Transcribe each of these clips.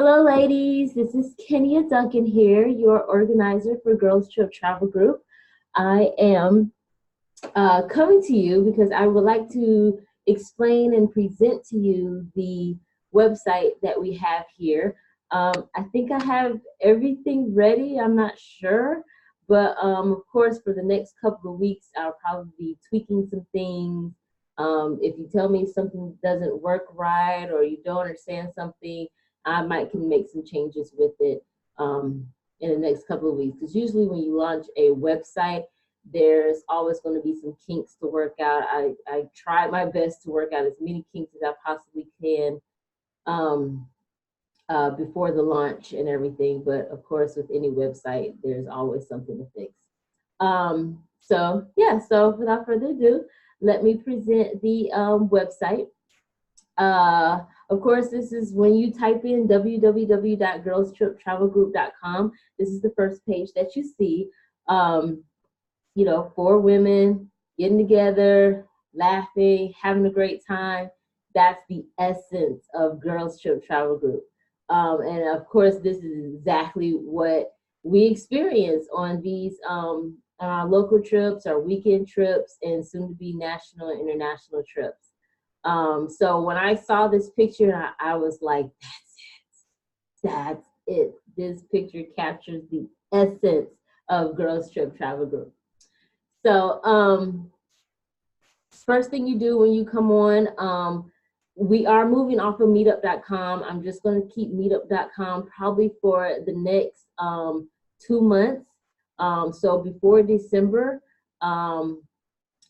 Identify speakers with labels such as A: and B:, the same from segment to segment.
A: Hello, ladies. This is Kenya Duncan here, your organizer for Girls Trip Travel Group. I am coming to you because I would like to explain and present to you the website that we have here. I think I have everything ready. I'm not sure. But of course, for the next couple of weeks, I'll probably be tweaking some things. If you tell me something doesn't work right or you don't understand something, I might can make some changes with it in the next couple of weeks. Because usually when you launch a website, there's always going to be some kinks to work out. I try my best to work out as many kinks as I possibly can um, before the launch and everything. But of course, with any website, there's always something to fix. So without further ado, let me present the website. Of course, this is when you type in www.girlstriptravelgroup.com. This is the first page that you see. Four women getting together, laughing, having a great time. That's the essence of Girls Trip Travel Group. And of course, this is exactly what we experience on these on our local trips, our weekend trips, and soon to be national and international trips. So when I saw this picture, I was like, that's it. This picture captures the essence of Girls Trip Travel Group. So first thing you do when you come on, we are moving off of Meetup.com. I'm just going to keep Meetup.com probably for the next 2 months. So before December,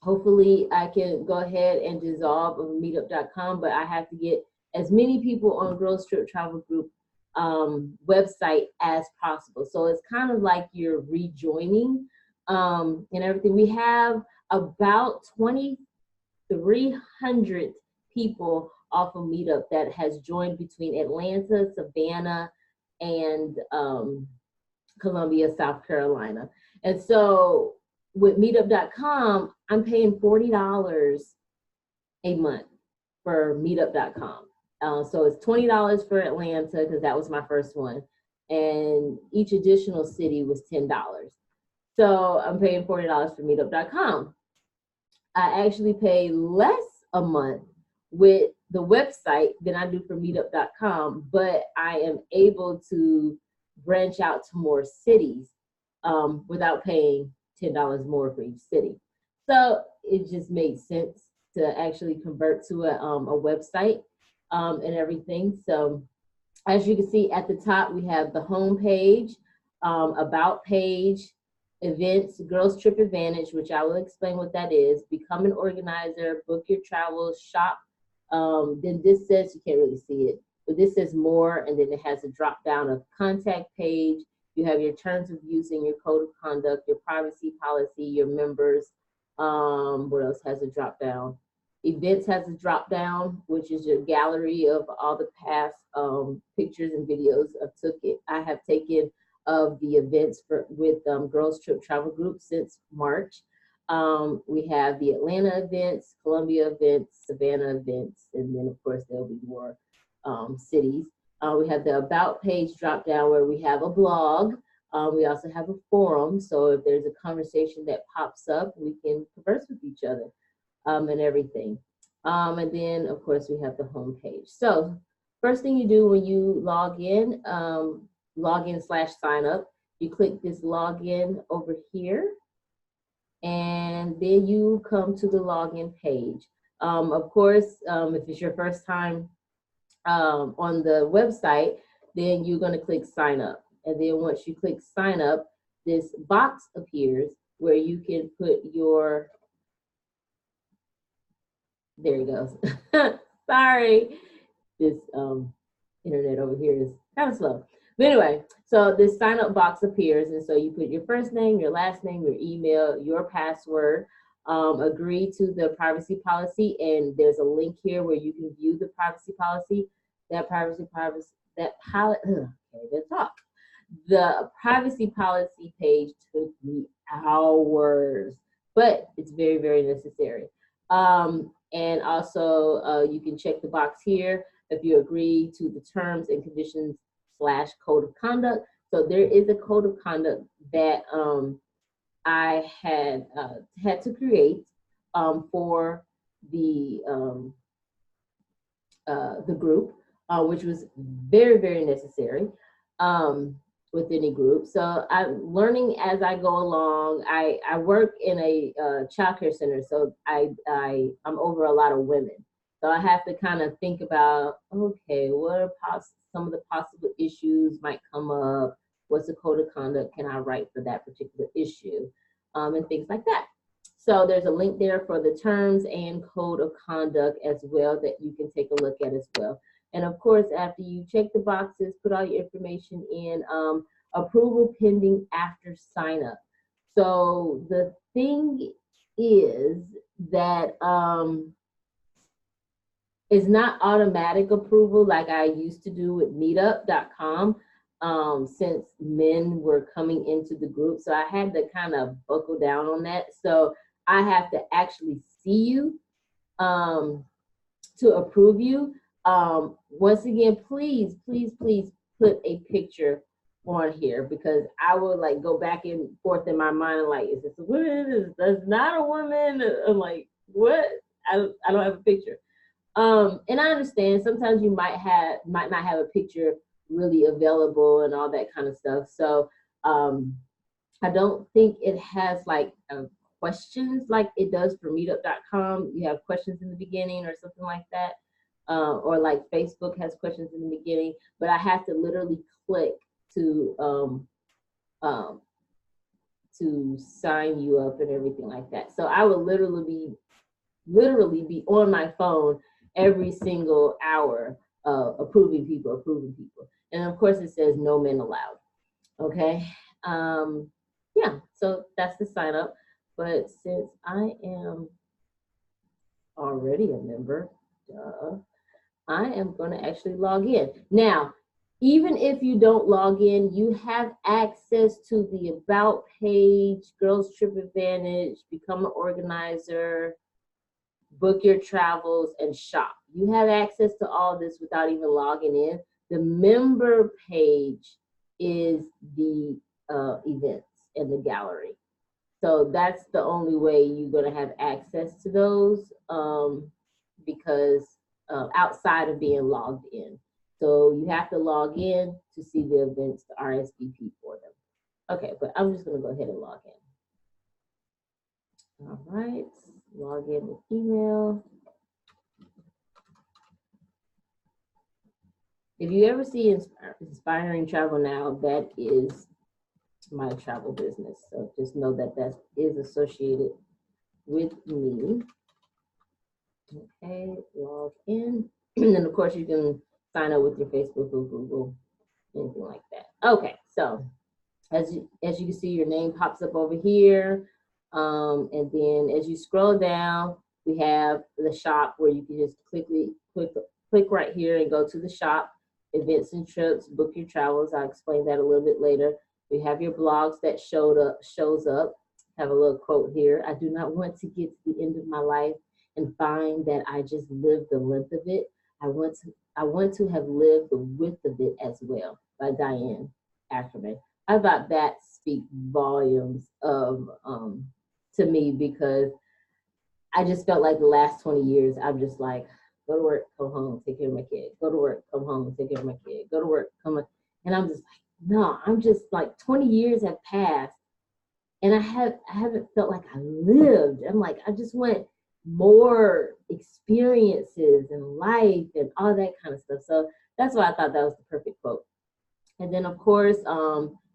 A: hopefully I can go ahead and dissolve of Meetup.com, but I have to get as many people on Girls Trip Travel Group website as possible. So it's kind of like you're rejoining and everything. We have about 2,300 people off of Meetup that has joined between Atlanta, Savannah, and Columbia, South Carolina. And so with Meetup.com, I'm paying $40 a month for Meetup.com. So it's $20 for Atlanta because that was my first one, and each additional city was $10. So I'm paying $40 for Meetup.com. I actually pay less a month with the website than I do for Meetup.com, but I am able to branch out to more cities without paying $10 more for each city. So it just made sense to actually convert to a website and everything. So as you can see at the top, we have the home page, about page, events, Girls Trip Advantage, which I will explain what that is, become an organizer, book your travel, shop. Then this says, you can't really see it, but this says more, and then it has a drop down of contact page. You have your terms of use and your code of conduct, your privacy policy, your members. What else has a drop down? Events has a drop down, which is your gallery of all the past pictures and videos I have taken of the events with Girls Trip Travel Group since March. We have the Atlanta events, Columbia events, Savannah events, and then of course there'll be more cities. We have the About page drop down where we have a blog. We also have a forum, so if there's a conversation that pops up, we can converse with each other and everything. And then, of course, we have the home page. So first thing you do when you log in / sign up, you click this login over here, and then you come to the login page. Of course, if it's your first time on the website, then you're going to click sign up. And then once you click sign up, this box appears where you can put your, there it goes. Sorry, this internet over here is kind of slow. But anyway, so this sign up box appears, and so you put your first name, your last name, your email, your password, agree to the privacy policy, and there's a link here where you can view the privacy policy. The privacy policy page took me hours, but it's very, very necessary. And also you can check the box here if you agree to the terms and conditions /code of conduct. So there is a code of conduct that I had to create for the group, which was very, very necessary with any group. So I'm learning as I go along. I work in a childcare center, so I'm over a lot of women. So I have to kind of think about, okay, what are some of the possible issues might come up? What's the code of conduct can I write for that particular issue? And things like that. So there's a link there for the terms and code of conduct as well that you can take a look at as well. And of course, after you check the boxes, put all your information in, approval pending after sign up. So the thing is that it's not automatic approval like I used to do with Meetup.com. Since men were coming into the group. So I had to kind of buckle down on that. So I have to actually see you to approve you. Once again, please, please, please put a picture on here, because I will like go back and forth in my mind, like, is this a woman? Is this not a woman? I'm like, what? I don't have a picture. And I understand sometimes you might not have a picture really available and all that kind of stuff. So I don't think it has like questions like it does for Meetup.com. You have questions in the beginning or something like that. Or like Facebook has questions in the beginning, but I have to literally click to sign you up and everything like that. So I will literally be on my phone every single hour, approving people. And of course it says no men allowed. Okay. Yeah, so that's the sign up. But since I am already a member, I am going to actually log in. Now, even if you don't log in, you have access to the About page, Girls Trip Advantage, Become an Organizer, Book Your Travels, and Shop. You have access to all this without even logging in. The member page is the events and the gallery. So that's the only way you're going to have access to those, because outside of being logged in. So you have to log in to see the events, to RSVP for them. Okay, but I'm just going to go ahead and log in. All right, log in with email. If you ever see Inspiring Travel Now, that is my travel business. So just know that that is associated with me. Okay, log in. And then of course you can sign up with your Facebook or Google, anything like that. Okay, so as you can see, your name pops up over here. And then as you scroll down, we have the shop where you can just click right here and go to the shop, events and trips, book your travels. I'll explain that a little bit later. We have your blogs that shows up. Have a little quote here. I do not want to get to the end of my life and find that I just lived the length of it. I want to have lived the width of it as well, by Diane Ackerman. I thought that speaks volumes of to me, because I just felt like the last 20 years, I'm just like, go to work, come home, take care of my kid. Go to work, come home, take care of my kid. Go to work, come home. And I'm just like, no, I'm just like 20 years have passed and I haven't felt like I lived. I'm like, I just want more experiences and life and all that kind of stuff. So that's why I thought that was the perfect quote. And then of course,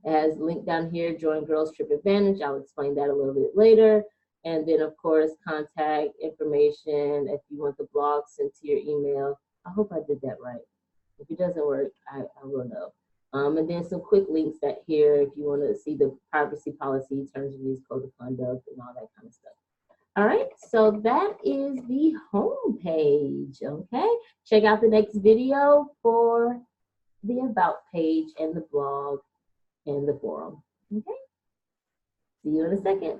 A: as linked down here, join Girls Trip Advantage. I'll explain that a little bit later. And then of course, contact information if you want the blog sent to your email. I hope I did that right. If it doesn't work, I will know. And then some quick links that here if you want to see the privacy policy, terms of use, code of conduct, and all that kind of stuff. All right, so that is the home page, okay? Check out the next video for the About page and the blog and the forum, okay? See you in a second.